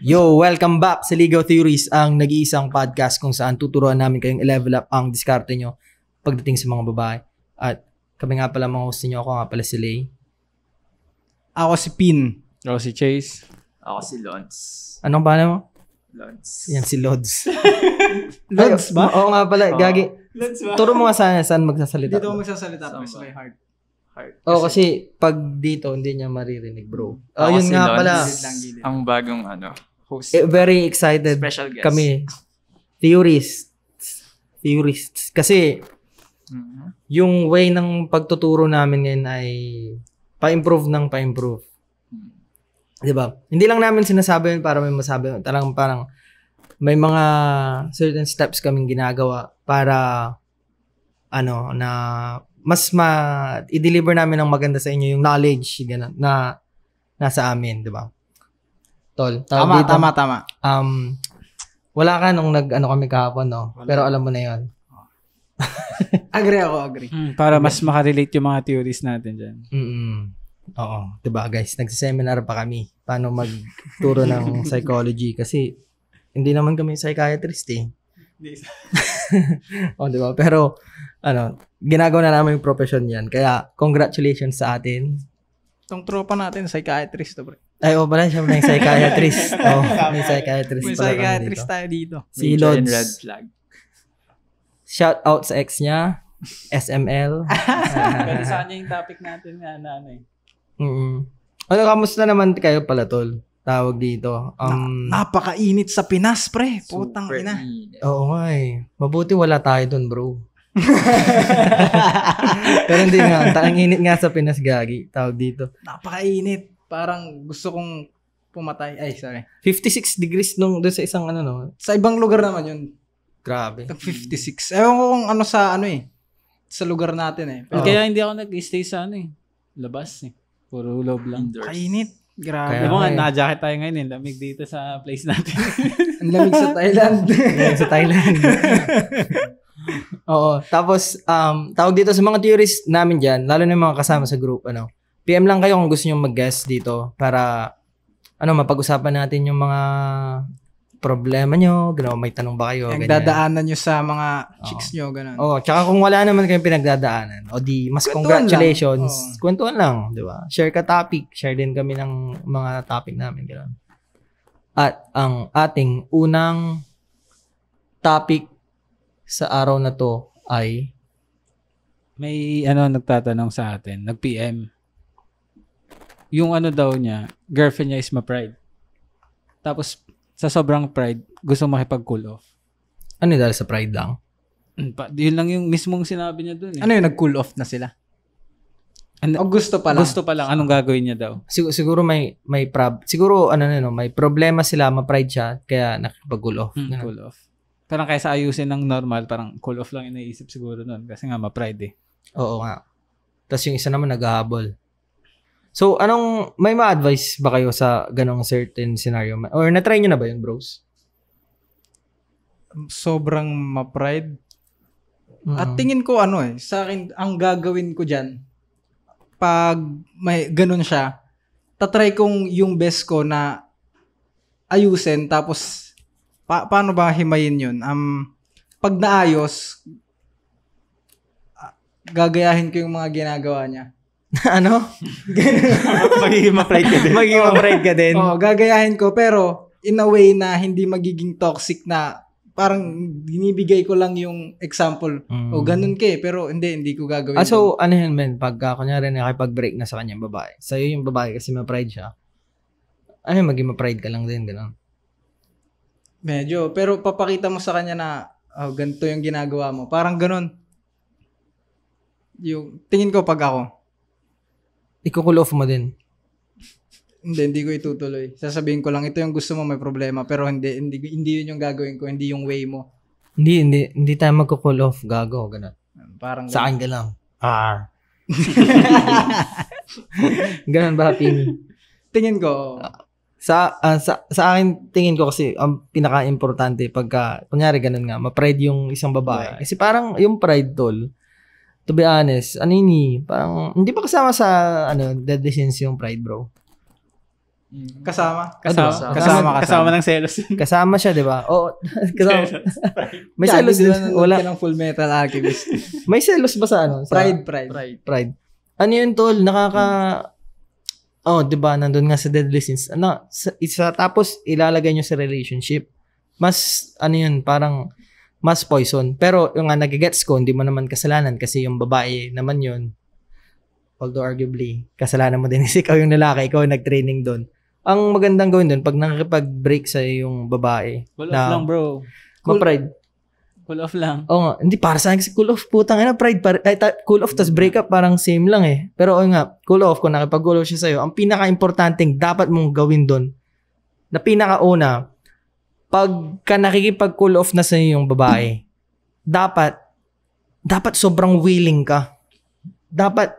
Yo, welcome back sa Legal Theories, ang nag-iisang podcast kung saan tuturuan namin kayong i-level up ang diskarte nyo pagdating sa mga babae. At kami nga pala mga host niyo, ako nga pala si Lay. Ako si Pin. Ako si Chase. Ako si Lons. Anong pangalan mo? Lons. Yan si Lods. Lods ba? Oo nga pala, Gagi. Lods ba? Turo mo nga saan magsasalita. Dito ako magsasalita pa sa my heart. Oo, kasi pag dito, hindi niya maririnig, bro. Ako Yun si nga Lons. pala. Gilid. Ang bagong host. Very excited Special guest. kami. Theorists. Kasi, yung way ng pagtuturo namin ngayon ay pa-improve. Diba? Hindi lang namin sinasabi yun para may masabi. Parang may mga certain steps kaming ginagawa para na mas i-deliver namin ng maganda sa inyo yung knowledge ganun, na nasa amin, diba? Tol. Tama. Wala ka nung kami kahapon, no? Wala. Pero alam mo na yun. Agree. Para mas makarelate yung mga theories natin dyan. Oo. Diba, guys? Nagsiseminar pa kami. Paano magturo ng psychology. Kasi, hindi naman kami psychiatrist, eh. Diba? Pero, ginagawa na namin yung profession yan. Kaya, congratulations sa atin. Itong tropa natin, psychiatrist to, bro. Ay, pala siya may psychiatrist. May psychiatrist May pala psychiatrist dito. tayo dito. Si Major and Lods. red flag. Shout out sa ex niya. SML. Pero saan yung topic natin nga na Kamusta naman kayo pala, Tol? Tawag dito. Napakainit sa Pinas, pre. Putang Super ina. init. Oo nga eh. Mabuti wala tayo dun, bro. Pero hindi nga. Ang init nga sa Pinas, Gagi. Tawag dito. Napakainit. Parang gusto kong pumatay. Ay, sorry. 56 degrees doon sa isang Sa ibang lugar naman yun. Grabe. 56. Ewan ko kung sa lugar natin eh. Pero Kaya hindi ako nag-stay sa labas eh. Puro loob lang. Indoors. kainit. Grabe. Kaya Di ba nga, nga eh. naka-jacket tayo ngayon eh. Lamig dito sa place natin. Ang lamig sa Thailand. Yan, sa Thailand. Oo. Tapos, tawag dito sa mga theories namin dyan, lalo na yung mga kasama sa group, PM lang kayo kung gusto nyo mag-guest dito para, mapag-usapan natin yung mga problema nyo, may tanong ba kayo, Nagdadaanan nyo sa mga chicks nyo, gano'n. Tsaka kung wala naman kayong pinagdadaanan, di, mas Kwentuhan congratulations. lang. Kwentuhan lang, di ba? Share ka topic, share din kami ng mga topic namin, gano'n. At ang ating unang topic sa araw na to ay May nagtatanong sa atin, nag-PM. Yung daw niya, girlfriend niya is ma-pride. Tapos, sa sobrang pride, gusto makipag-cool off. dahil sa pride lang? Yun lang yung mismong sinabi niya dun eh. Ano yun, nag-cool off na sila? O gusto pa lang? Gusto pa lang. Anong gagawin niya daw? Siguro may may problema sila, ma-pride siya, kaya nakipag-cool off. Ganun. Cool off. Parang kaysa ayusin ng normal, parang cool off lang iniisip siguro nun. Kasi nga ma-pride eh. Oo nga. Tapos yung isa naman naghahabol. So, may ma-advise ba kayo sa ganong certain scenario? Or na-try nyo na ba yun, bros? Sobrang ma-pride. At tingin ko sa akin, ang gagawin ko dyan, pag may ganun siya, tatry kong yung best ko na ayusin, tapos paano ba himayin yun? Pag naayos, gagayahin ko yung mga ginagawa niya. Magiging ma-pride ka din. Magiging ma-pride ka din. Oo, gagayahin ko, pero in a way na hindi magiging toxic na parang binibigay ko lang yung example. O ganun ka pero hindi ko gagawin. So, men, pagka kunyari nakipag-break na sa kanyang babae, sa'yo yung babae kasi ma-pride siya, maging ma-pride ka lang din, gano'n? Medyo, pero papakita mo sa kanya na ganito yung ginagawa mo. Parang ganun. Yung tingin ko pag ako, Iko-cool off mo din. hindi ko itutuloy. Sasabihin ko lang, ito yung gusto mo, may problema. Pero hindi yun yung gagawin ko, hindi yung way mo. Hindi tayo magko-cool off, gago, gano'n. Parang Sa akin ka lang. Ganun ba, Pini? tingin ko, Sa akin, tingin ko kasi ang pinaka-importante pagka, kunyari ganun nga, ma-pride yung isang babae. Kasi parang yung pride, tol, to be honest, parang, hindi pa kasama sa, deadly sins yung pride, bro. Kasama. Kasama ng selos. Kasama siya, di ba? Oo. Kasama. May Gago, selos di din. ba nanonood Wala. ka ng Full Metal Alchemist? May selos ba sa ano? Sa Pride. Ano yun, tol? Oh, di ba? Nandun nga sa Deadly Sins. Tapos ilalagay nyo sa relationship. Mas, yun, parang mas poison. Pero yung nagigets ko, hindi mo naman kasalanan kasi yung babae naman yun. Although arguably, kasalanan mo din is ikaw yung lalaki, ikaw yung nag-training doon. Ang magandang gawin doon, pag nakikipag-break sa yung babae, Cool off lang, bro. ma-pride. Cool off lang. Oo nga, hindi para sa akin kasi cool off, putang ina, pride, cool off tas break up, parang same lang eh. Pero nga, cool off, kung nakipag-cool off siya sa'yo, ang pinaka-importanting dapat mong gawin doon, na pinaka-una, pagka nakikipag-cool off na sa'yo yung babae, dapat sobrang willing ka. Dapat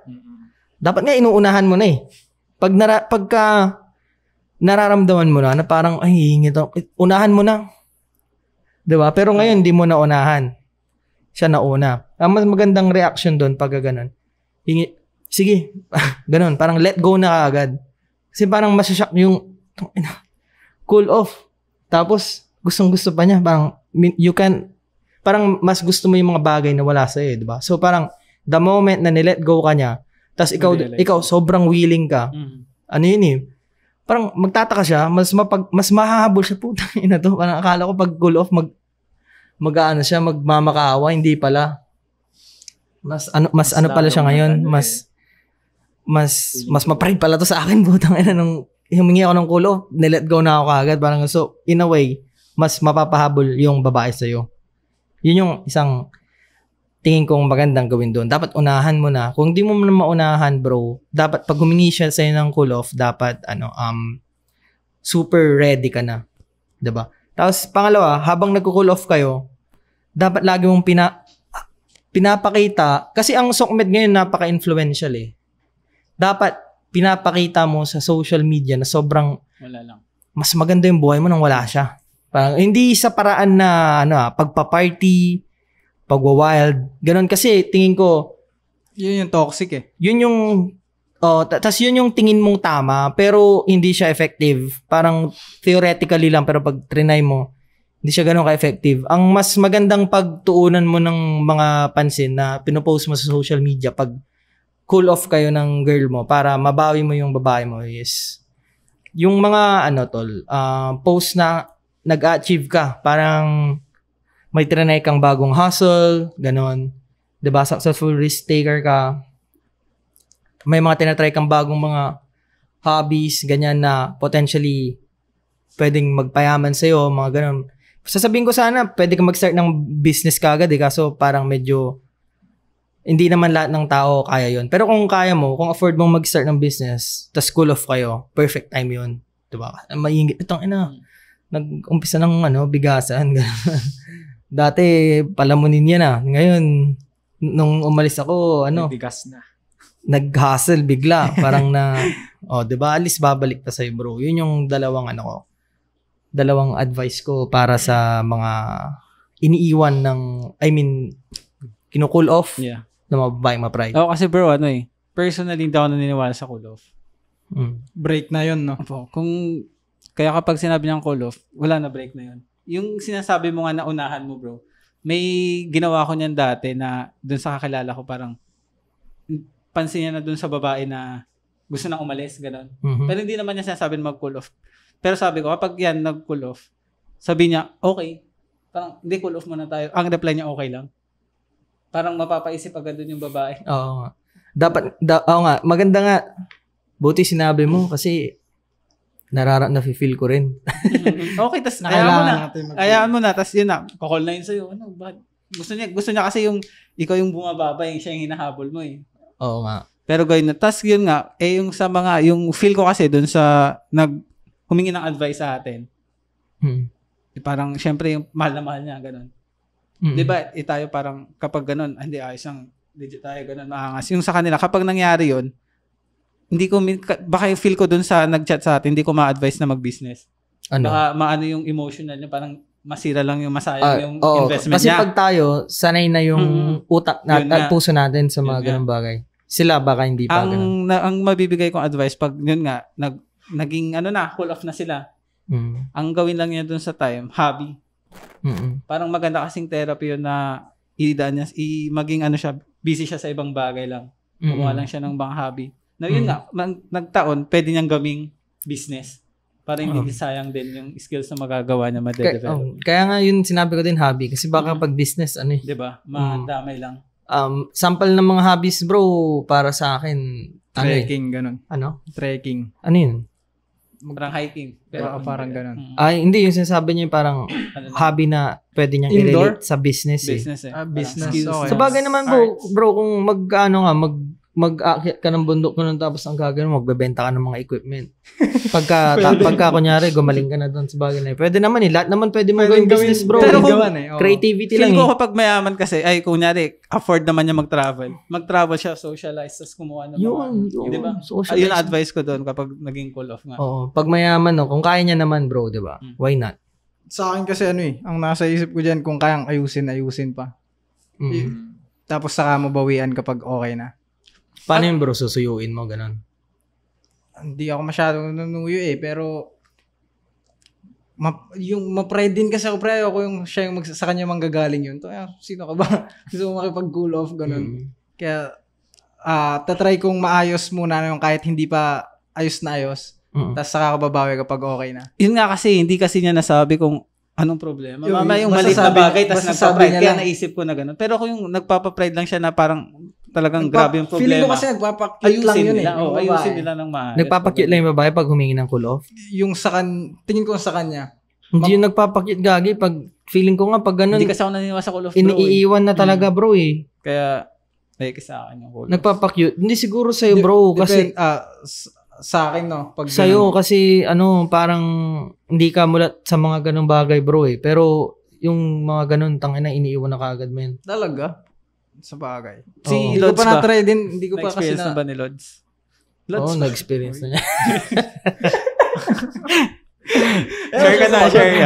nga inuunahan mo na eh. Pagka nararamdaman mo na parang, ay, hingit ako. Unahan mo na. Diba? Pero ngayon, hindi mo na unahan. Siya na una. Ang mas magandang reaction doon pag gano'n. Sige, gano'n. Parang let go na kaagad. Kasi parang masashock yung cool off. Tapos, gustong-gusto pa niya. Parang, parang mas gusto mo yung mga bagay na wala sa'yo. Diba? So, parang, the moment na nilet go ka niya, tapos ikaw sobrang willing ka. Ano yun eh? Parang magtataka siya, mas mahahabol siya, putang ina to. Parang akala ko pag cool off, mag-ano siya, magmamakaawa, hindi pala. Mas pala siya ngayon, mas ma-pride pala to sa akin, putang ina, nung humingi ako ng cool off, nilet go na ako kaagad. Parang so, in a way, mas mapapahabol yung babae sa'yo. Yun yung isang tingin kong magandang gawin doon. Dapat unahan mo na. Kung di mo na maunahan, bro, dapat pag humingi siya sa'yo ng cool off, dapat super ready ka na. Diba? Tapos pangalawa, habang nagko-cool off kayo, dapat lagi mong pinapakita, kasi ang sokmed ngayon napaka-influential eh. Dapat pinapakita mo sa social media na sobrang wala lang. Mas maganda yung buhay mo nang wala siya. Parang hindi sa paraan na pagpa-party, pagwa-wild. Ganon kasi tingin ko yun yung toxic eh. Yun yung tas yun yung tingin mong tama pero hindi siya effective. Parang theoretically lang pero pag trinay mo hindi siya ganoon ka-effective. Ang mas magandang pagtuunan mo ng mga pansin na pinopost mo sa social media pag cool off kayo ng girl mo para mabawi mo yung babae mo is yung mga post na nag-achieve ka. Parang may trinay kang bagong hustle, ganon. Diba? Successful risk taker ka. May mga tinatry kang bagong mga hobbies, ganyan na potentially pwedeng magpayaman sa'yo, mga ganon. Sasabihin ko sana, pwede kang mag-start ng business kagad eh, kaso parang medyo hindi naman lahat ng tao kaya yon. Pero kung kaya mo, kung afford mong mag-start ng business, tas cool off kayo, perfect time yun. Diba? Maingit. Itong nag-umpisa ng bigasan. Dati, palamunin yan ah. Ngayon, nung umalis ako, bigas na. Nag-hustle bigla. Parang diba, alis babalik ta sa'yo bro. Yun yung dalawang advice ko para sa mga iniiwan kinu-cool off na mga babaeng ma-pride. Oo, kasi bro, personally, hindi ako naniniwala sa cool off. Break na yun, no? Kaya kapag sinabi niyang cool off, wala na, break na yun. Yung sinasabi mo nga na unahan mo, bro, may ginawa ko niyan dati na dun sa kakilala ko parang pansin niya na dun sa babae na gusto nang umalis, gano'n. Mm-hmm. Pero hindi naman niya sinasabi na mag-cool off. Pero sabi ko, kapag yan nag-cool off, sabi niya, okay. Parang, hindi, cool off muna tayo. Ang reply niya, okay lang. Parang mapapaisip agad dun yung babae. Oo nga. Oo nga. Maganda nga. Buti sinabi mo kasi na-feel ko rin. Okay, tas hayaan mo na, tas yun na, kakall na yun sa'yo. Gusto niya kasi yung, ikaw yung bumababay, siya yung hinahabol mo eh. Oo nga. Pero gawin na, tas yun nga, yung sa mga, yung feel ko kasi dun sa, humingi ng advice sa atin. Parang, syempre, yung mahal na mahal niya, ganun. Diba, tayo parang, kapag ganun, hindi, ayos ang, legit tayo, ganun, maangas. Yung sa kanila, kapag nangyari yun, hindi ko, baka yung feel ko dun sa nag-chat sa atin, hindi ko ma-advise na mag-business. Baka maano yung emotional niya, parang masira lang yung masayang yung investment kasi niya. Kasi pag tayo, sanay na yung utak at puso natin sa mga ganung bagay. Sila baka hindi pa ganun. Ang mabibigay kong advice, pag yun nga, naging cool off na sila. Mm. Ang gawin lang niya dun sa time, hobby. Mm. Parang maganda kasing therapy yun na idaan niya, maging siya, busy siya sa ibang bagay lang. Gumawa lang siya ng bang hobby. Na yun nga, nagtaon, pwede niyang gawing business. Para hindi sayang din yung skills na magagawa niya ma-develop. Kaya nga yun sinabi ko din hobby kasi baka pag business Diba? Madamay lang. Sample ng mga hobbies bro para sa akin Trekking, ganun. Ano? Trekking. Ano yun? Parang hiking. Pero Parang ganun. Ay, hindi. Yung sinasabi niya yung parang hobby na pwede niyang i-relate sa business eh. Business eh. Business. Skills. Okay. Sa bagay naman bro, kung mag-aakyat ka ng bundok ko nun tapos ang gagawin, magbebenta ka ng mga equipment. Pagka kunyari, gumaling ka na doon sa bagay na yun. Pwede naman lahat naman pwede mo gawin business bro. Pero kung creativity lang ko kapag mayaman kasi, kunyari, afford naman niya mag-travel siya, socialize, tapos kumuha ng Yun. Diba? Socialize. Yun advice ko doon kapag naging cool off nga. Oo. Pag mayaman, kung kaya niya naman bro, diba? Why not? Sa akin kasi ang nasa isip ko dyan, kung kayang ayusin pa. Tapos saka mo bawian kapag okay na. Paano yun bro? Susuyuin mo, ganun? Hindi ako masyadong nanunuyo pero yung ma-pride din kasi ako yung siya yung sa kanya manggagaling yun. Sino ka ba? Gusto mo makipag-cool off, ganun. Kaya, tatry kong maayos muna yung kahit hindi pa ayos na ayos. Tapos saka ka babawi kapag okay na. Yun nga kasi, hindi kasi niya nasabi kung anong problema. Mamaya yung maliit masasabi- na bagay, tapos masasabi nagpa-pride. niya Kaya lang. naisip ko na gano'n. Pero kung yung nagpapa-pride lang siya na parang talagang grabe yung problema. Feeling ko kasi nagpapakute lang yun nila. yung Ayusin babae. nila ng maayos. Nagpapakute lang yung babae pag humingi ng cool off? Yung tingin ko sa kanya. Hindi yung nagpapakute gagi. Pag feeling ko nga pag ganun, Hindi kasi ako naniniwala sa cool off bro. iniiwan na talaga bro eh. Kaya, sa akin yung cool off. Nagpapakute. Hindi siguro sa'yo bro. Kasi sa akin no. Pag sa'yo kasi parang hindi ka mulat sa mga ganung bagay bro eh. Pero yung mga ganun, tangina iniiwan na kaagad mo yun. Talaga? Sa bagay. Si Hindi ko Lods pa ba? na-try din. Hindi ko pa kasi Na-experience na ba ni Lods? Oo, na-experience na niya.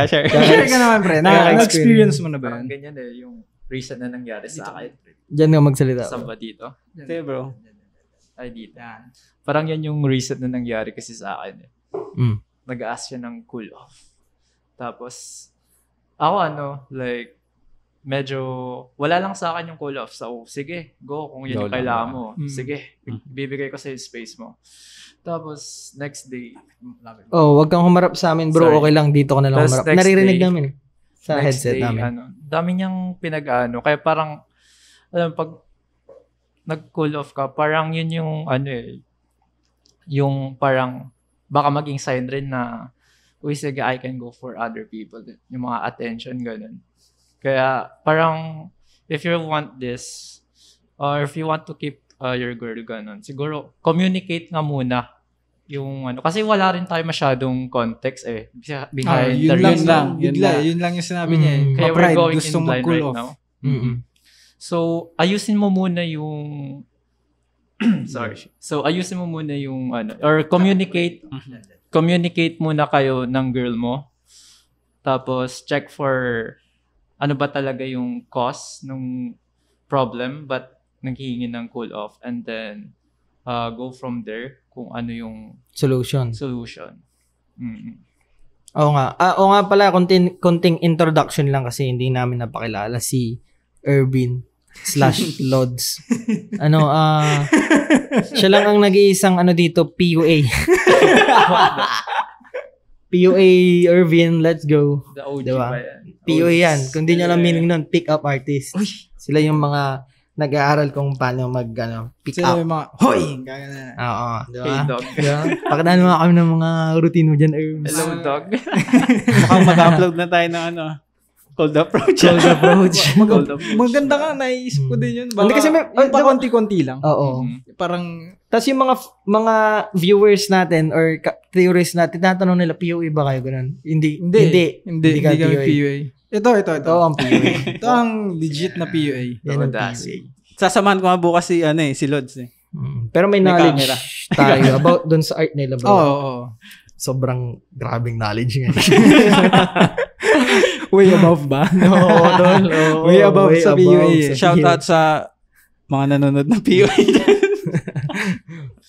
Share. Share ka naman, pre. Na-experience mo na ba Parang yun? ganyan yung reason na nangyari sa akin. Diyan nga magsalita. Saan ba dito? Sige bro. Ay, dito. Parang yan yung reason na nangyari kasi sa akin. Nag-ask siya ng cool off. Tapos, ako medyo wala lang sa akin yung cool off. So, sige, go. Kung yun yung kailangan mo. Sige, bibigay ko sa'yo space mo. Tapos, next day. Wag kang humarap sa amin bro. Sorry. Okay lang, dito ka na lang Tapos humarap. next Naririnig day- namin eh. Sa next headset day, namin. dami niyang pag pag nag-cool off ka, parang yun yung yung parang baka maging sign rin na sige, I can go for other people. Yung mga attention, ganun. Kaya parang if you want this or if you want to keep your girl, ganun, siguro communicate nga muna yung kasi wala rin tayo masyadong context behind the Yun lang reason. lang. Yun lang yung sinabi niya eh. Kaya we're Ma-pride, going gusto in blind mag-cool right off. now. So, ayusin mo muna yung ayusin mo muna yung or communicate muna kayo ng girl mo. Tapos check for ano ba talaga yung cause ng problem but naghihingi ng cool off, and then go from there kung ano yung Solution. Oo nga pala, konting introduction lang kasi hindi namin napakilala si Ervin /Lods. Siya lang ang nag-iisang dito, PUA. PUA Ervin, let's go. The OG Diba? pa yan. PUA yan. Kung di nyo alam meaning nun, pick up artist. Sila yung mga nag-aaral kung paano pick Sila up. yung mga, hoy! Gagana. Oo, di Hey, ba? dog. Diba? Pakadaan mo kami ng mga routine mo dyan, Ervin. Hello, dog. Mukhang mag-upload na tayo ng cold approach. Cold approach. Maganda ka, naisip ko din yun. Baka, Hindi kasi yung konti-konti lang. Oo. Parang, Tapos yung mga viewers natin or theorists natin, tinatanong nila, POA ba kayo? Ganun. Hindi ka kami POA. PUA. Ito. Ito ang POA. Ito ang legit na PUA. Yan ang Das. POA. Sasamahan ko nga bukas si Lods eh. Pero may May knowledge camera. tayo about dun sa art nila, bro. Oo. Sobrang grabing knowledge nga. Way above ba? Oo, tol. Oo, Way above sa PUA eh. Shout out sa mga nanonood ng POA.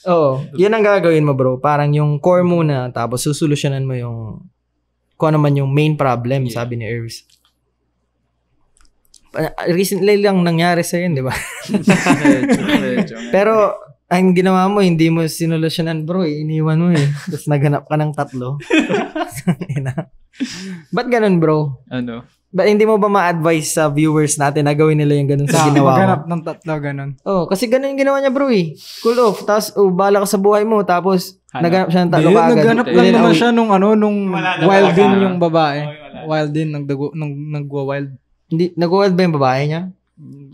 Oo, yun ang gagawin mo bro. Parang yung core muna, tapos susolusyonan mo yung kung ano man yung main problem, sabi ni Irvs. Recently lang nangyari sa yun, di ba? Medyo. Pero ang ginawa mo, hindi mo sinolusyonan bro, iniwan mo eh. Tapos naghanap ka ng 3. Ba't ganun bro? Ano? Ba't hindi mo ba ma-advise sa viewers natin na gawin nila yung ganun sa ginawa Maghanap mo? ng 3, ganun. Oh, kasi ganun yung ginawa niya bro eh. Cool off. Tapos bala ka sa buhay mo. Tapos naghanap siya ng 3 Hindi, kaagad. naghanap lang Within a naman week. siya nung Wala na wild talaga. din yung babae. Okay, wala. Wild din, nagwa-wild. Hindi, nag-wild ba yung babae niya?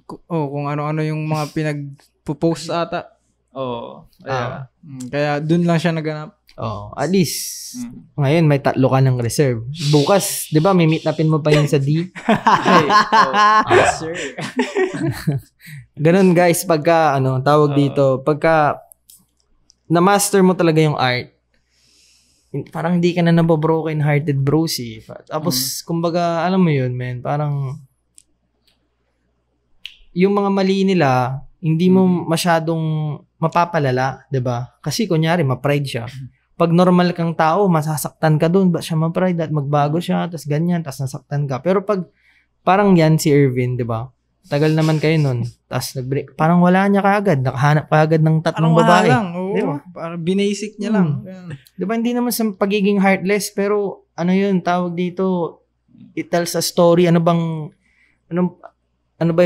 Kung ano-ano yung mga pinag-post ata. Oo. Kaya, Kaya dun lang siya naghanap. Oh, at least ngayon may 3 ka ng reserve. Bukas, 'di ba, may meet upin mo pa yun sa D. yes, sir. Ganun guys, pagka tawag dito, pagka na-master mo talaga yung art, parang hindi ka na nabobroken hearted bro si. Tapos kumbaga, alam mo yun, man, parang yung mga mali nila, hindi mo masyadong mapapalala, 'di ba? Kasi kunyari, ma-pride siya. Pag normal kang tao, masasaktan ka doon, ba siya ma-pride at magbago siya, tas ganyan, tas nasaktan ka. Pero pag parang yan si Irvin, 'di ba? Tagal naman kayo nun. Tas nag-break, parang wala niya kaagad, nakahanap kaagad ng 3 Parang wala babae. lang. Oo. Di ba? Parang binasic niya lang. Yan. 'Di ba, hindi naman sa pagiging heartless, pero ano 'yun, tawag dito, it tells a story. Ano ba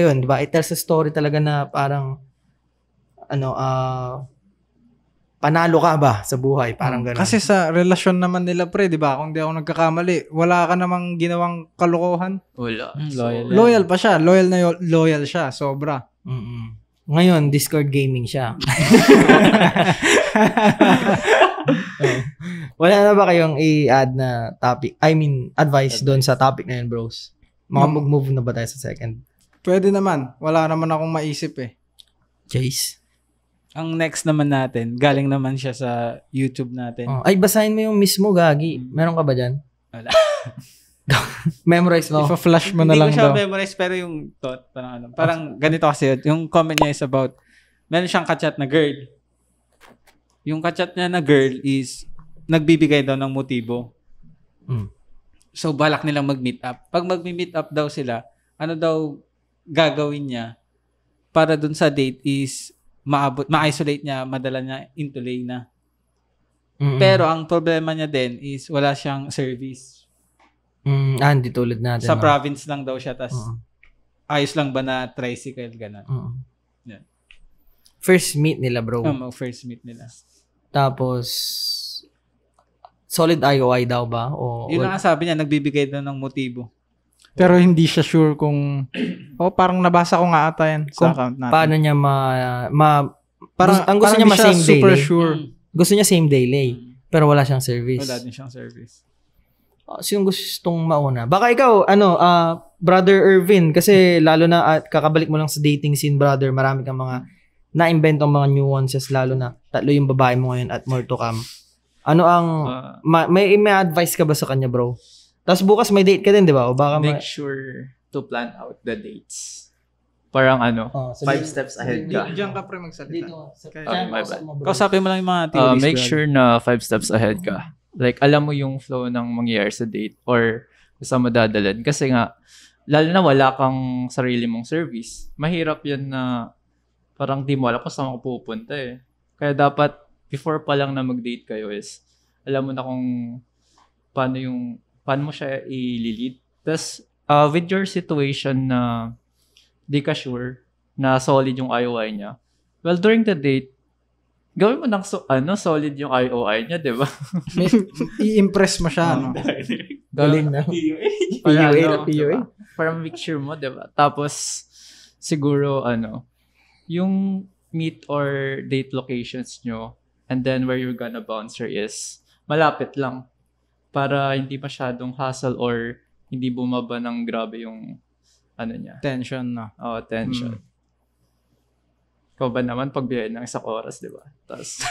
'yun, 'di ba? It tells a story talaga na parang panalo ka ba sa buhay, parang gano'n. Kasi sa relasyon naman nila pre, di ba? Kung di ako nagkakamali, wala ka namang ginawang kalokohan. Wala. Loyal. Loyal pa siya. Loyal siya. Sobra. Mm-mm. Ngayon, Discord gaming siya. Oh. Wala na ba kayong i-add na topic? I mean, advice doon sa topic na yun, bros? Mag-move na ba tayo sa second? Pwede naman. Wala naman akong maisip eh. Chase? Ang next naman natin, galing naman siya sa YouTube natin. Oh. Ay, basahin mo yung mismo, Gagi. Meron ka ba dyan? Wala. Memorize mo. Ipa-flash mo na Hindi lang ko siya daw. memorize, pero yung thought, parang ganito kasi yun. Yung comment niya is about, meron siyang kachat na girl. Yung kachat niya na girl is, nagbibigay daw ng motibo. So, balak nilang mag-meet up. Pag mag-meet up daw sila, ano daw gagawin niya para dun sa date is, ma-isolate niya, madala niya into lane na. Mm-mm. Pero ang problema niya din is wala siyang service. Hindi tulad natin. Sa no? province lang daw siya, tas ayos lang ba na tricycle, gano'n. Yeah. First meet nila, bro. First meet nila. Tapos, solid IOI daw ba? O, Yun lang ang sabi niya, nagbibigay daw ng motibo. Pero hindi siya sure kung... parang nabasa ko nga ata yan sa account natin. paano niya Parang, ang gusto parang niya hindi siya same day super lay. sure. Gusto niya same day lay. Pero wala siyang service. Wala din siyang service. Sino gustong mauna? Baka ikaw, Brother Irvin, kasi lalo na kakabalik mo lang sa dating scene, brother, marami kang mga na-inventong mga nuances, lalo na 3 yung babae mo ngayon at more to come. Ano ang, may advice ka ba sa kanya, bro? Tapos bukas may date ka din, di ba? O baka Make sure to plan out the dates. Parang 5 steps ahead ka. Diyan ka pre magsalita. Dito. my bad. Kausapin mo lang yung mga theories. Make brother. sure na 5 steps ahead ka. Like, alam mo yung flow ng mangyayari sa date or saan mo dadalhin. Kasi nga, lalo na wala kang sarili mong service, mahirap yan na parang di mo alam kung saan ka pupunta eh. Kaya dapat, before pa lang na mag-date kayo is, alam mo na kung paano mo siya i-lead. Tapos, with your situation na di ka sure na solid yung IOI niya, well, during the date, gawin mo ng solid yung IOI niya, di ba? I-impress mo siya, no? Galing na. PUA. Para make sure mo, di ba? Tapos, siguro, yung meet or date locations nyo, and then where you're gonna bounce her is, malapit lang. Para hindi masyadong hassle or hindi bumaba ng grabe yung niya. Tension, no? Oo, tension. Ikaw ba naman pagbigay ng 1 oras, di ba? Tapos,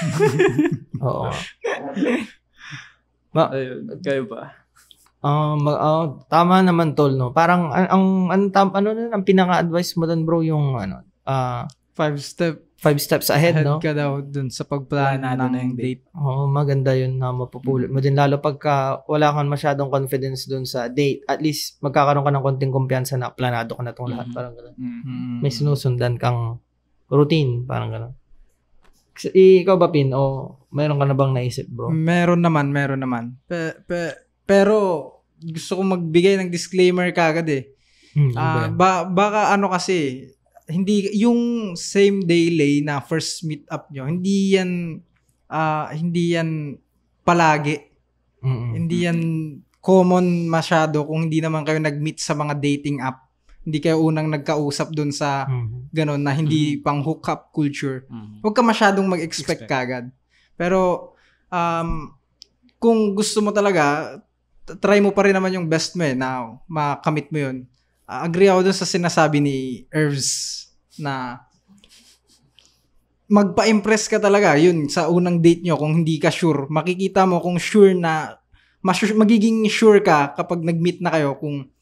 Oo. ayun, kayo ba? Tama naman tol, no. Parang ang pinaka-advice mo doon, bro, yung 5 steps ahead, no? ka daw dun sa pagplano Planado na yung ng date. Oo, maganda yun na mapupulot mo din. Lalo pagka wala kang masyadong confidence dun sa date, at least magkakaroon ka ng konting kumpiyansa na planado ka na itong lahat. Parang gano'n. May sinusundan kang routine, parang gano'n. Ikaw ba, Pin? O mayroon ka na bang naisip, bro? Meron naman. Pero gusto ko magbigay ng disclaimer kagad eh. Ano ba yan? Baka ano kasi, hindi yung same day lay na first meet up nyo, hindi yan palagi. Hindi yan common masyado kung hindi naman kayo nag-meet sa mga dating app. Hindi kayo unang nagkausap dun sa ganun na hindi pang hookup culture. Huwag ka masyadong mag-expect kagad. Pero kung gusto mo talaga, try mo pa rin naman yung best mo na makamit mo yun. Agree ako dun sa sinasabi ni Irvs na magpa-impress ka talaga yun sa unang date nyo kung hindi ka sure. Makikita mo kung sure na magiging sure ka kapag nag-meet na kayo kung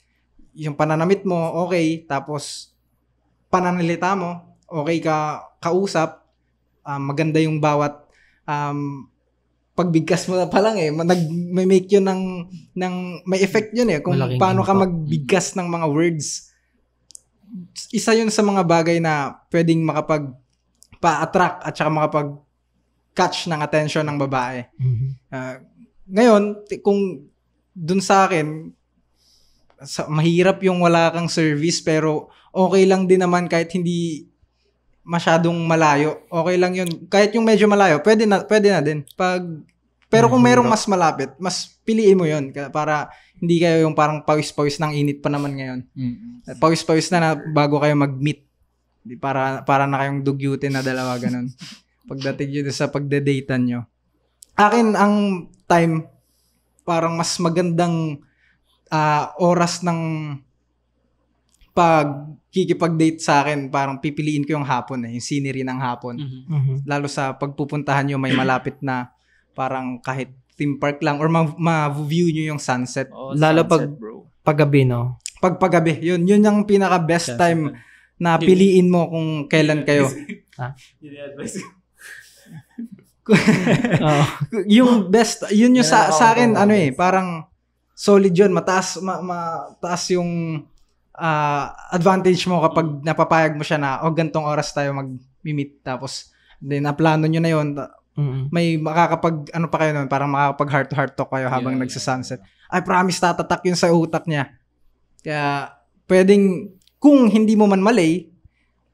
yung pananamit mo okay, tapos pananalita mo okay ka kausap, maganda yung bawat pagbigkas mo pa lang may make yun ng may effect yun kung malaking paano ka impact. magbigkas ng mga words. Isa yun sa mga bagay na pwedeng makapag-pa-attract at saka makapag-catch ng attention ng babae. Ngayon, kung dun sa akin, mahirap yung wala kang service pero okay lang din naman kahit hindi masyadong malayo. Okay lang yun. Kahit yung medyo malayo, pwede na din. Pero kung merong mas malapit, mas piliin mo yun para hindi kayo yung parang pawis-pawis ng init pa naman ngayon. Pawis-pawis na bago kayo mag-meet. Para na kayong dugyutin na dalawa ganun. Pagdating yun sa pagde-datean nyo. Akin ang time, parang mas magandang oras ng pagkikipag-date sa akin, parang pipiliin ko yung hapon yung scenery ng hapon. Lalo sa pagpupuntahan nyo may malapit na parang kahit theme park lang or ma-view nyo yung sunset. Lalo Sunset, bro. paggabi, no? Paggabi, yun ang pinaka best time na piliin mo kung kailan kayo. Yung best, yun yung sa akin parang solid yun, mataas yung advantage mo kapag napapayag mo siya na gantong oras tayo mag-meet, tapos then naplano nyo na yun, may makakapag pa kayo nun, parang makakapag heart to heart talk kayo habang nagsa-sunset. I promise tatatak yun sa utak niya. Kaya pwedeng kung hindi mo man malay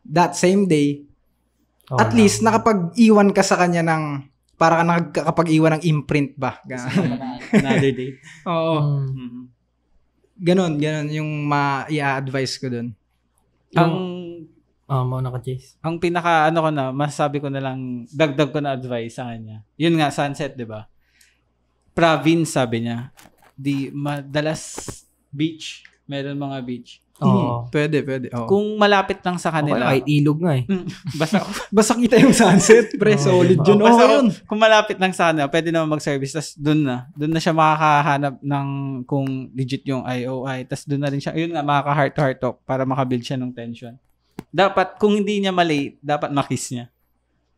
that same day, at least nakapag-iwan ka sa kanya ng para ka nakapag-iwan ng imprint ba. Another date. Oo. Ganon yung i-advise ko dun. Mauna ka, Chase. Ang pinaka ko na, masasabi ko na lang, dagdag ko na advice sa kanya. Yun nga, sunset, di ba? Province, sabi niya. Madalas beach. Meron mga beach. Oo. Pwede. Oo. Kung malapit lang sa kanila. Kahit ilog nga Basta kita yung sunset, pre. Solid yun. Kung malapit lang sa kanila, pwede naman mag-service. Tapos doon na siya makakahanap ng kung legit yung IOI. Tapos doon na rin siya, yun nga, makaka-heart to heart talk para makabuild siya ng tension. Dapat, kung hindi niya mali, dapat makiss niya.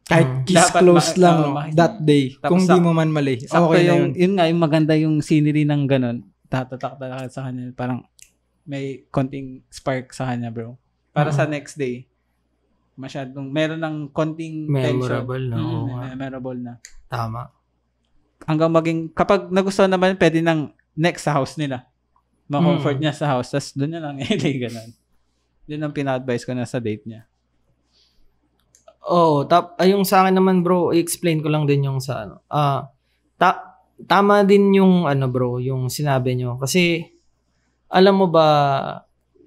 Kahit kiss close lang that day. Tapos kung di mo man mali. Okay na yun. Yun nga, yung maganda yung scenery ng ganun. Tatatak sa kanya. Parang may konting spark sa kanya, bro. Para sa next day, meron ng konting memorable tension. na. Memorable na. Tama. Hanggang kapag nagustuhan naman, pwede nang next sa house nila. Ma-comfort niya sa house. Tapos doon niya lang ganun. Yun ang pina-advise ko na sa date niya. Yung sa akin naman, bro, i-explain ko lang din yung sa tama din yung bro, yung sinabi nyo. Kasi alam mo ba,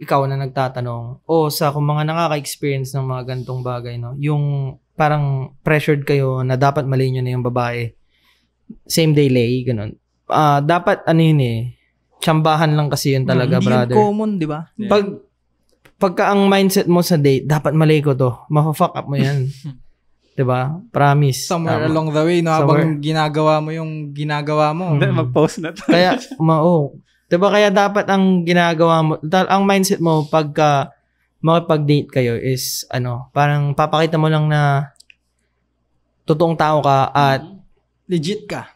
ikaw na nagtatanong, kung mga nakaka-experience ng mga gantong bagay, no? Yung parang pressured kayo na dapat mali nyo na yung babae. Same day lay, ganun. Dapat tsambahan lang kasi yun talaga, brother. Hindi common, di ba? Yeah. Pagka ang mindset mo sa date, dapat mali ko to. Mafa-fuck up mo yan. Diba? Promise. Somewhere along the way, no? Habang ginagawa mo yung ginagawa mo. Mag-post na to. Kaya, diba? Kaya dapat ang ginagawa mo, ang mindset mo pagka makipag-date kayo is, parang papakita mo lang na totoong tao ka at Legit ka.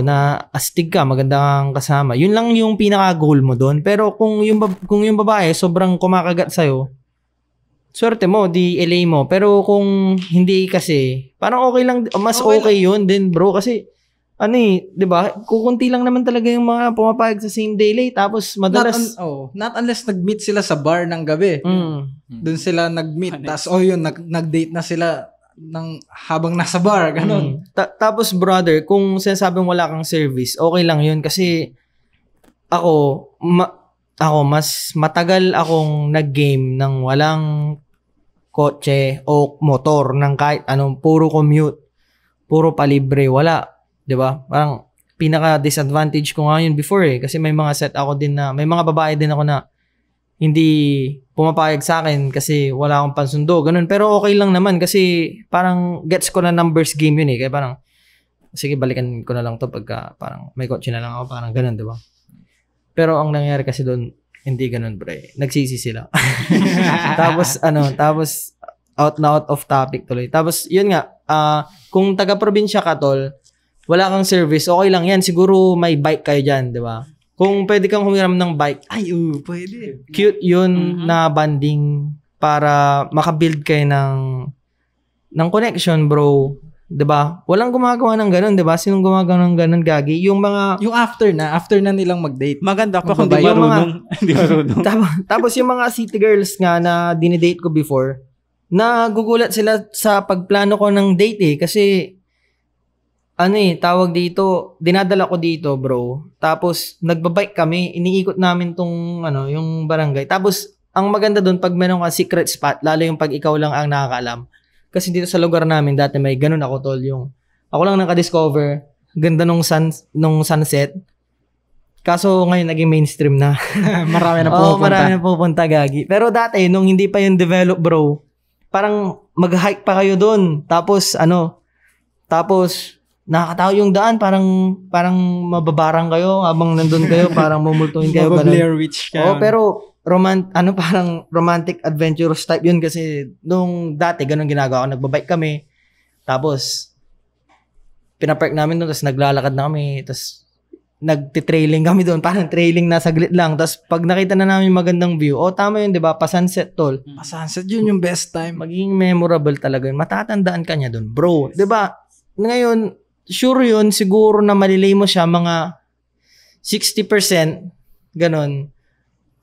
na astig ka, maganda kang kasama. Yun lang yung pinaka-goal mo doon. Pero kung yung babae sobrang kumakagat sa'yo, swerte mo, di LA mo. Pero kung hindi kasi, parang okay lang, mas okay yun din bro. Kasi, di ba? Kukunti lang naman talaga yung mga pumapayag sa same day late. Tapos madalas... Not unless nag-meet sila sa bar ng gabi. Doon sila nag-meet. Tapos, nag-date na sila habang nasa bar, ganun. Tapos brother, kung sinasabing wala kang service, okay lang yun kasi ako mas matagal akong nag-game ng walang kotse o motor ng kahit anong, puro commute, puro palibre, wala, 'di ba? Parang pinaka disadvantage ko nga yun before kasi may mga set ako din na may mga babae din ako na hindi pumapayag sa akin kasi wala akong pansundo, ganun. Pero okay lang naman kasi parang gets ko na numbers game yun Kaya parang, sige, balikan ko na lang to pagka parang may kotse na lang ako, parang ganun, di ba? Pero ang nangyari kasi doon, hindi ganun, bre. Nagsisi sila. tapos out of topic tuloy. Tapos, yun nga, kung taga-probinsya ka, tol, wala kang service, okay lang yan. Siguro may bike kayo dyan, di ba? Kung pwede kang humiram ng bike, pwede. Cute yun na banding para makabuild kayo ng connection, bro. 'Di ba? Walang gumagawa ng ganun, 'di ba? Sinong gumagawa ng ganun, gagi? Yung after na nilang mag-date. Maganda pa kung di marunong. Hindi marunong. Tapos yung mga city girls nga na dinidate ko before, nagugulat sila sa pagplano ko ng date kasi tawag dito, dinadala ko dito, bro. Tapos, nagbabike kami, iniikot namin yung barangay. Tapos, ang maganda doon, pag meron ka secret spot, lalo yung pag ikaw lang ang nakakaalam. Kasi dito sa lugar namin, dati may ganun ako, tol, ako lang nakadiscover, ganda nung sunset. Kaso, ngayon, naging mainstream na. Marami na pupunta. Marami na pupunta, gagi. Pero dati, nung hindi pa yung develop, bro, parang mag-hike pa kayo doon. Tapos, nakakatawa yung daan, parang mababarang kayo habang nandun kayo, parang mumultuhin kayo. Blair Witch ka. Pero parang romantic adventurous type yun kasi nung dati ganun ginagawa ko, nagbabike kami. Tapos pinapark namin doon, tapos naglalakad na kami, tapos nagtitrailing kami doon, parang trailing na saglit lang. Tapos pag nakita na namin magandang view, tama yun, 'di ba? Pa-sunset, tol. Pa-sunset yun yung best time. Magiging memorable talaga yun. Matatandaan ka niya doon, bro. 'Di ba? Ngayon, sure yun, siguro na malilay mo siya mga 60%, ganun.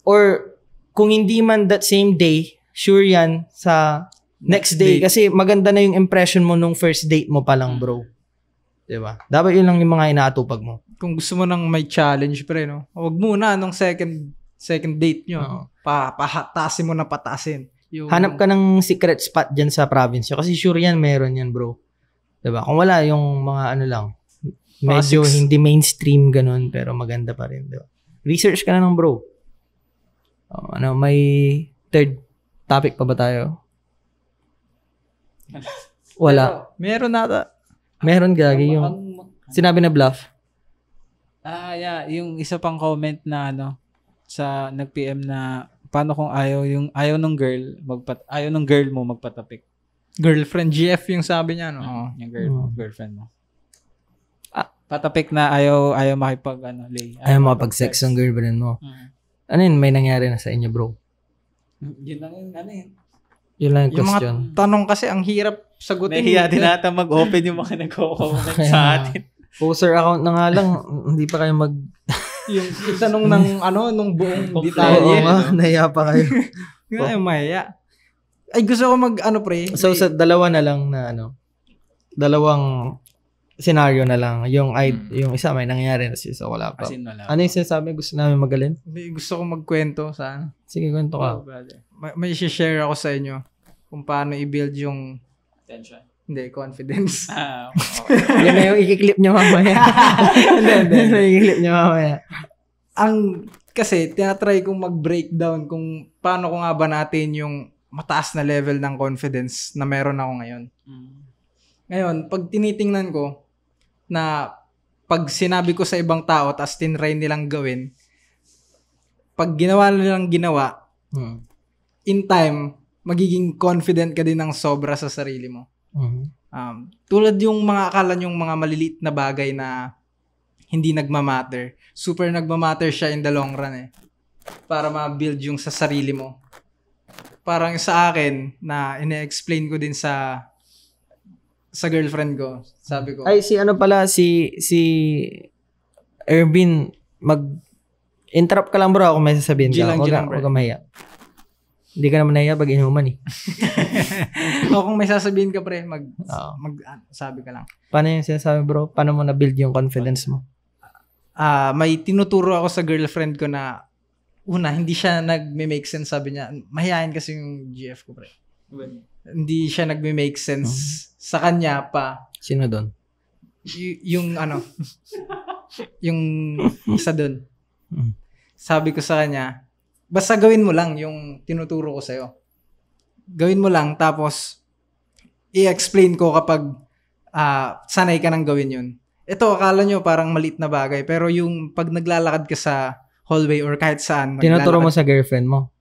Or, kung hindi man that same day, sure yan sa next day. Kasi maganda na yung impression mo nung first date mo pa lang, bro. Diba? Dapat yun lang yung mga inaatupag mo. Kung gusto mo nang may challenge, pre, no? Huwag muna nung second date nyo. Patasin mo na patasin. Hanap ka ng secret spot dyan sa province. Kasi sure yan, meron yan, bro. Diba? Kung wala yung mga lang, medyo hindi mainstream ganun, pero maganda pa rin. Diba? Research ka na ng bro. May third topic pa ba tayo? Wala. Meron nata. Meron, gagi. Yung sinabi na bluff. Yeah. Yung isa pang comment na sa nag-PM na paano kung ayaw ng girl mo magpatapik. Girlfriend, GF yung sabi niya, no? Yung girlfriend mo. Patapik na ayaw lay. Ayaw makapag-sex ang girlfriend mo. Ano yun, may nangyari na sa inyo, bro? Yun lang yun, Yun lang yung question. Yung mga tanong kasi, ang hirap sagutin. Nahiya din natin mag-open yung mga nagko-comment sa atin. Poster account na nga lang, hindi pa kayo yung itanong nung buong detalye. Nahiya pa kayo. Ngayon, mahiya. Ay, gusto ko pre. So, sa dalawa na lang na dalawang scenario na lang. Yung isa may nangyari na so wala pa. Ano yung sinasabi? Gusto namin magalin? Gusto ko magkwento sa Sige, kwento ka. May share ako sa inyo kung paano i-build yung attention. Hindi, confidence. Okay. Yan na yung i-clip nyo mamaya. Hindi. I-clip nyo mamaya. Kasi, tinatry kong mag-breakdown kung paano ko nga ba natin yung mataas na level ng confidence na meron ako ngayon. Ngayon, pag tinitingnan ko na pag sinabi ko sa ibang tao tapos tinry nilang gawin, pag ginawa nilang ginawa, in time, magiging confident ka din ng sobra sa sarili mo. Tulad yung mga akala yung mga maliliit na bagay na hindi nagmamatter. Super nagmamatter siya in the long run para ma-build yung sa sarili mo. Parang sa akin, na ine-explain ko din sa girlfriend ko. Sabi ko, Ay, si Ervin, interrupt ka lang bro ako may sasabihin ka. Huwag ka mahiya. Hindi ka naman nahiya pag inuman o kung may sasabihin ka pre, sabi ka lang. Paano yung sinasabi bro? Paano mo na-build yung confidence mo? May tinuturo ako sa girlfriend ko na hindi siya nagme-make sense, sabi niya. Mahihayin kasi yung GF ko pre. Hindi siya nagme-make sense sa kanya pa. Sino doon? Yung yung isa doon. Sabi ko sa kanya, basta gawin mo lang yung tinuturo ko sa'yo. Gawin mo lang, tapos i-explain ko kapag sanay ka nang gawin yun. Ito, akala nyo parang maliit na bagay, pero yung pag naglalakad ka sa hallway or kahit saan. Tinuturo mo sa girlfriend mo?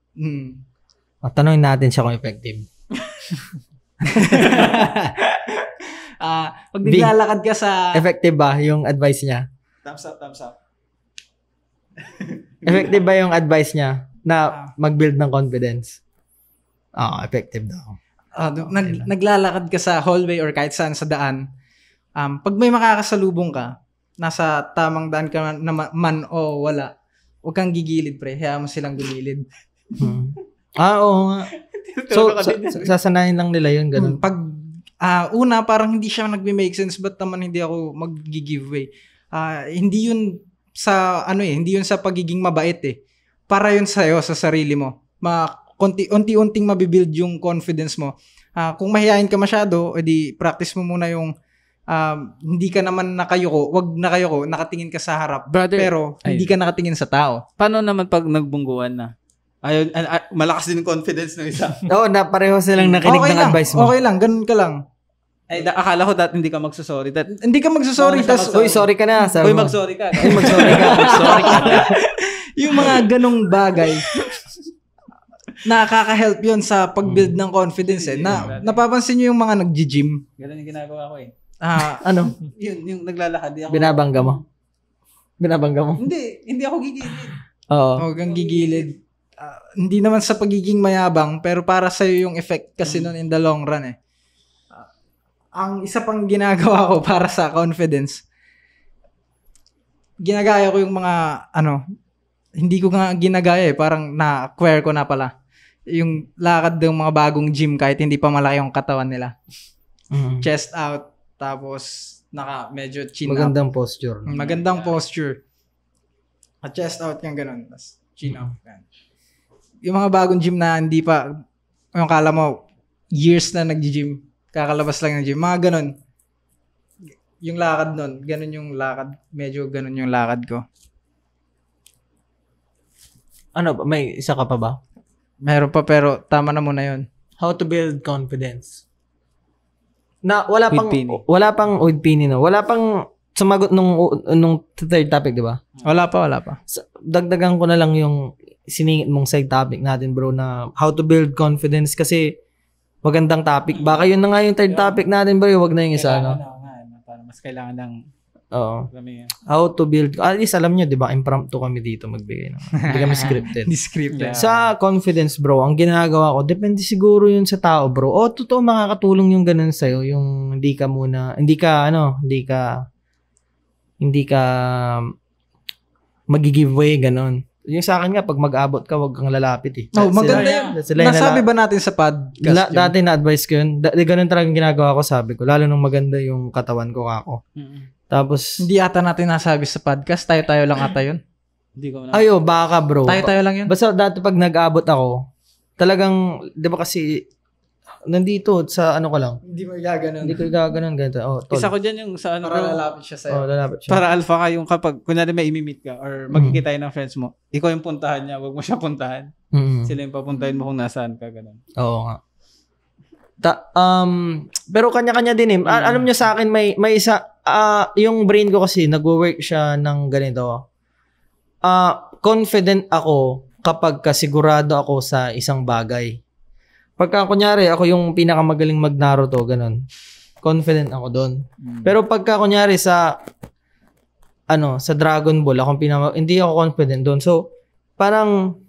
Tanongin natin siya kung effective. Pag naglalakad ka sa... Effective ba yung advice niya? Thumbs up. Effective ba yung advice niya na mag-build ng confidence? Effective daw. Naglalakad ka sa hallway or kahit saan sa daan, pag may makakasalubong ka, nasa tamang daan ka man o wala, huwag kang gigilid pre, hayaan mo silang gumilid. Oo nga. So, sasanayin lang nila yun, ganun. Pag una, parang hindi siya nagme-make sense, ba't naman hindi ako mag-giveaway? Hindi yun sa hindi yun sa pagiging mabait para yun sa'yo, sa sarili mo. Unti-unting mabibuild yung confidence mo. Kung mahihayin ka masyado, edi practice mo muna yung hindi ka naman wag nakayuko, nakatingin ka sa harap. Brother, pero hindi ka nakatingin sa tao. Paano naman pag nagbungguan na? Ayun, malakas din yung confidence ng isa. Oo, na pareho silang nakinig ng advice mo. Okay lang, ganun ka lang. Ay, akala ko hindi ka magsusorry. Hindi ka magsusorry. Uy, sorry ka na. Uy, magsorry ka. Magsorry ka. Yung mga ganong bagay, nakaka-help yun sa pag-build ng confidence napapansin nyo yung mga nag-gym. Ganun yung ginagawa ko Ano? Yung naglalakad. Binabangga mo? Hindi ako gigilid. Oo. Huwag kang gigilid. Hindi naman sa pagiging mayabang, pero para sa'yo yung effect kasi nun in the long run ang isa pang ginagawa ko para sa confidence, ginagaya ko yung mga hindi ko nga ginagaya parang na-acquire ko na pala yung lakad ng mga bagong gym kahit hindi pa malaki yung katawan nila. Chest out, tapos medyo chin Magandang up. posture. Magandang posture. Chest out yung ganun, tapos chin up. Yung mga bagong gym na hindi pa, yung kala mo years na nag-gym, kakalabas lang ng gym, mga ganun. Yung lakad nun, ganun yung lakad. Medyo ganun yung lakad ko. May isa ka pa ba? Meron pa, pero tama na muna yun. How to build confidence. Wala pang with Pini, no? Wala pang sumagot nung third topic, di ba? Wala pa. Dagdagan ko na lang yung siningit mong side topic natin, bro, na how to build confidence kasi magandang topic. Baka yun na nga yung third topic natin, bro. Huwag na yung isa, no? Para mas kailangan ng... Oo. How to build... At least alam nyo, di ba? Impromptu kami dito magbigay. Hindi kami scripted. Scripted. Sa confidence, bro, ang ginagawa ko, depende siguro yun sa tao, bro. Totoo makakatulong yung ganun sa'yo. Yung hindi ka mag-giveaway, ganun. Yung sa akin nga, pag mag-abot ka, wag kang lalapit Maganda yun. Nasabi ba natin sa podcast? Dati na-advise ko yun. Ganun talagang ginagawa ko, sabi ko. Lalo nung maganda yung katawan ko kako. Tapos... Hindi ata natin nasabi sa podcast. Tayo lang ata yun. Hindi ko na. Baka bro. Tayo lang yun. Basta dati pag nag-abot ako, talagang, di ba kasi, nandito sa ko lang. Hindi mo igaganon. Hindi ko igaganon ganito. Tol. Isa ko dyan yung sa Para lalapit siya sa'yo. Lalapit siya. Para alpha ka yung kapag, kunyari may imimit ka or magkikita tayo ng friends mo, ikaw yung puntahan niya, wag mo siya puntahan. Sila yung papuntahin mo kung nasaan ka, ganun. Oo nga. Pero kanya-kanya din alam niyo sa akin, may isa, yung brain ko kasi, nagwo-work siya ng ganito. Confident ako kapag kasigurado ako sa isang bagay. Pagka kunyari, ako yung pinakamagaling mag-Naruto, ganun. Confident ako doon. Pero pagka kunyari sa Dragon Ball, hindi ako confident doon. So, parang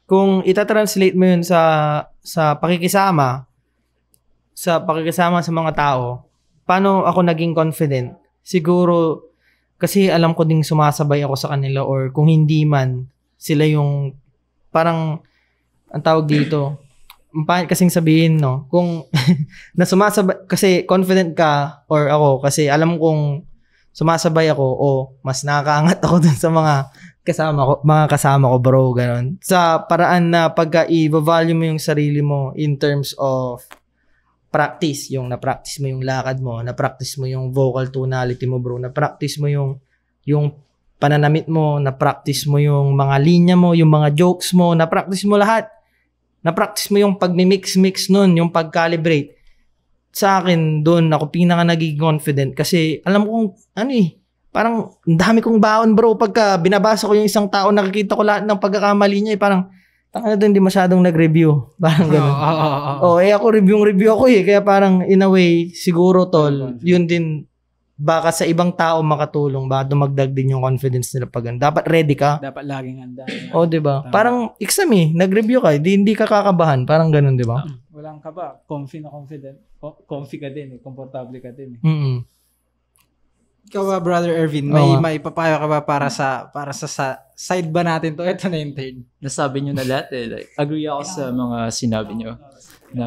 kung itatranslate mo yun sa pakikisama sa mga tao, paano ako naging confident? Siguro, kasi alam ko ding sumasabay ako sa kanila or kung hindi man, sila yung parang, ang tawag dito, pangit kasing sabihin, no? Kung na sumasabay, kasi confident ka or ako, kasi alam kong sumasabay ako o mas nakakaangat ako dun sa mga kasama ko, bro, ganun. Sa paraan na pagka i-value mo yung sarili mo in terms of practice, yung na-practice mo yung lakad mo, na-practice mo yung vocal tonality mo, bro, na-practice mo yung pananamit mo, na-practice mo yung mga linya mo, yung mga jokes mo, na-practice mo lahat. Na-practice mo yung pag-mix nun, yung pag-calibrate. Sa akin, doon ako pinaka naging confident kasi alam kong, parang ang dami kong baon, bro. Pagka binabasa ko yung isang tao, nakikita ko lahat ng pagkakamali niya, parang, tanga na doon, hindi masyadong nag-review. Parang gano'n. Ako review ako eh. Kaya parang, in a way, siguro, tol, yun din, baka sa ibang tao makatulong, baka dumagdag din yung confidence nila pag dapat ready ka. Dapat laging handa. Diba? Parang exam nag-review ka, hindi ka kakabahan, parang ganun, diba? Walang kaba, confident. Comfy ka din, komportable ka din. Ikaw ba, Brother Ervin, may papayo ka ba para sa side ba natin to? Ito na yung third. Nasabi nyo na lahat Like, agree ako sa mga sinabi nyo na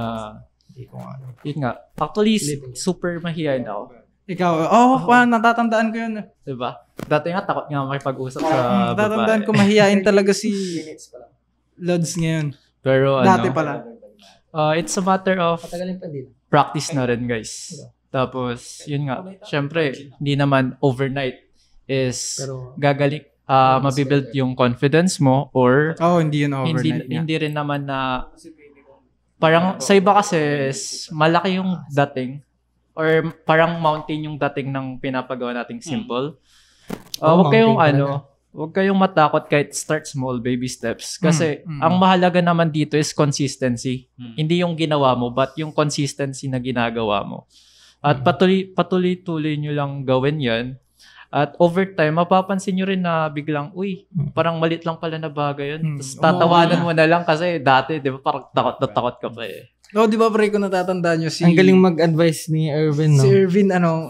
yun nga. Actually, super mahihayin ako. Ikaw, natatandaan ko yun. Diba? Dati nga, takot nga makipag-usap sa babae. Natatandaan ko, mahihain talaga si Lods ngayon. Pero dati pala. It's a matter of practice na rin, guys. Tapos, yun nga, syempre, hindi naman overnight is gagaling, mabibuild yung confidence mo or hindi yun overnight. Hindi rin naman na parang sa iba kasi malaki yung dating or parang mountain yung dating ng pinapagawa nating simple. Huwag kayong matakot kahit start small, baby steps. Kasi ang mahalaga naman dito is consistency. Hindi yung ginawa mo, but yung consistency na ginagawa mo. At patuloy-tuloy nyo lang gawin yan. At over time, mapapansin nyo rin na biglang, parang malit lang pala na bagay yun. Tapos tatawanan mo na lang kasi dati, di ba, parang takot ka pa eh. Di ba, pre, kung natatandaan nyo ang galing mag-advise ni Ervin, no? Si Ervin, iba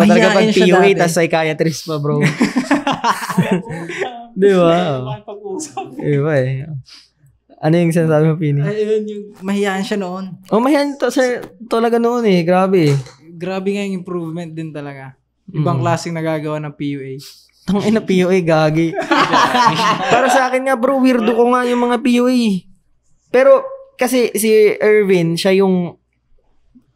talaga pag PUA, tas psychiatrist pa, bro. Di ba? Iba eh. Ano yung sinasabi mo, Pini? Ayun, yung mahihayan siya noon. Mahihayan talaga noon eh. Grabe. Grabe nga yung improvement din talaga. Ibang klaseng nagagawa ng PUA. Tangina PUA, gagi. Para sa akin nga, bro, weirdo ko nga yung mga PUA. Pero, kasi si Ervin, siya yung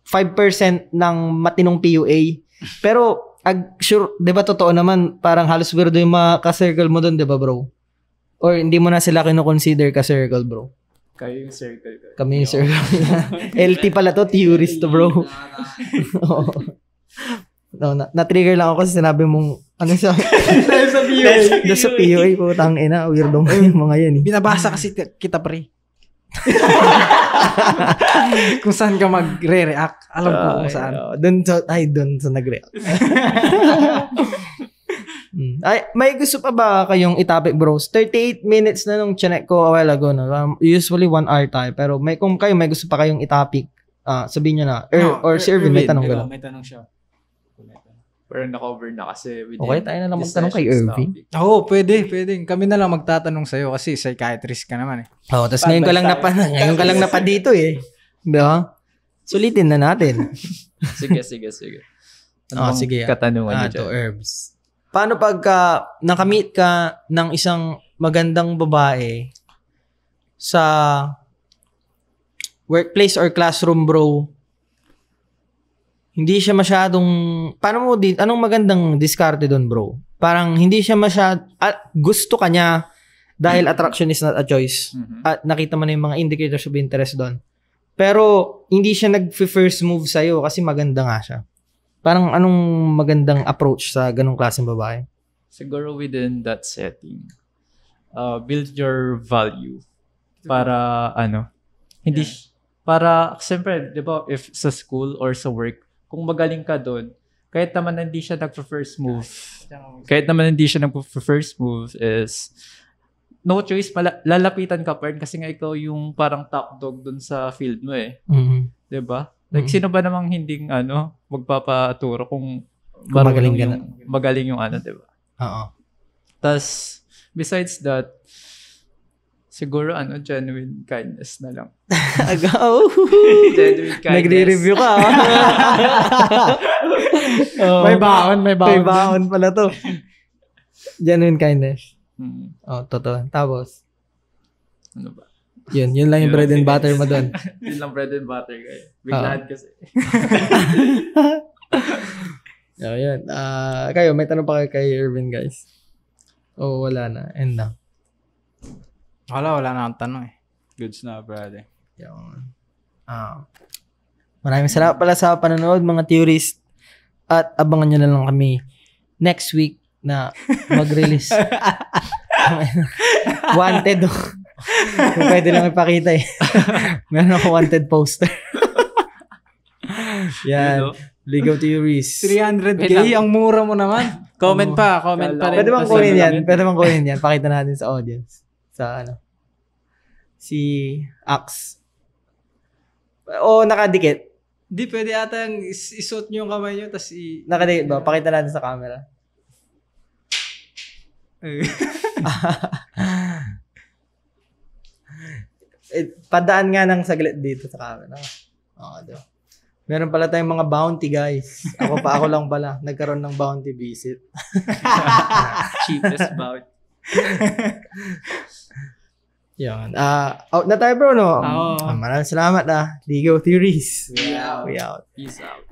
5% ng matinong PUA. Pero, sure, di ba totoo naman, parang halos weirdo yung mga ka-circle mo doon, di ba, bro? Or hindi mo na sila kino-consider ka-circle, bro? Kayo yung circle ko. Kami yung circle. LT pala to, theorist to, bro. Na-trigger lang ako kasi sinabi mong, dahil sa PUA. Dahil sa PUA, putang ina, weirdo mo yung mga yan. Binabasa kasi kita, pre. Kung saan ka magre-react. Alam ko kung saan. Doon sa nag-react. May gusto pa ba kayong itopic, bro? 38 minutes na nung chinek ko a while ago. No? Usually 1 hour tayo. Pero kung kayo may gusto pa kayong itopic, sabihin nyo na. Or si Ervin, may tanong gano'n. May tanong siya. Pero na-cover na kasi. Okay, tayo na lang magtanong kay Ervin. Pwede. Kami na lang magtatanong sa'yo kasi psychiatrist ka naman eh. Tapos ngayon ka lang napa dito eh. Diba? Sulitin na natin. Sige. Sige. Katanungan niyo to Herbs. Paano pagka nakamit ka ng isang magandang babae sa workplace or classroom, bro? Hindi siya masyadong... anong magandang diskarte doon, bro? Parang hindi siya gusto ka niya dahil attraction is not a choice. At nakita mo na yung mga indicators of interest doon. Pero hindi siya nag-first move sa'yo kasi maganda nga siya. Parang anong magandang approach sa ganong klaseng babae? Siguro within that setting, build your value para Hindi, para, siyempre, di ba, if sa school or sa work, kung magaling ka doon, kahit naman hindi siya nagpa-first move, is, no choice, lalapitan ka pa rin kasi nga ikaw yung parang top dog doon sa field mo eh. Di ba? Like, sino ba namang hindi, magpapaturo kung magaling yung di ba? Oo. Tas, besides that, siguro, genuine kindness na lang. Genuine kindness. Nagre-review ka, May baon. May baon pala to. Genuine kindness. Totoo. Tapos, ano ba? Yun lang yung bread and butter mo doon. Yun lang bread and butter kayo. Biglaan kasi. Yun. Kayo, may tanong pa kayo kay Irvin, guys? O wala na? End na. Wala na akong tanong eh. Goods na, brother. Yun. Maraming salamat pala sa panonood, mga theorist. At abangan nyo na lang kami next week na mag-release. Wanted. Kung pwede lang ipakita eh. Meron ako wanted poster. Yan. League of Theories. 300k, ang mura mo naman. Comment pa rin. Pwede bang kunin yan? Pakita natin sa audience. Sa si Axe. O nakadikit. Di, pwede ata isuot nyo yung kamay nyo, tas Nakadikit ba? Pakita natin sa camera. Padaan nga ng saglit dito sa camera. Diba? Meron pala tayong mga bounty, guys. Ako lang pala. Nagkaroon ng bounty visit. Cheapest bounty. Yan. Out na tayo, bro, no? Oo. Maraming salamat, League of Theories. We out. We out. Peace out.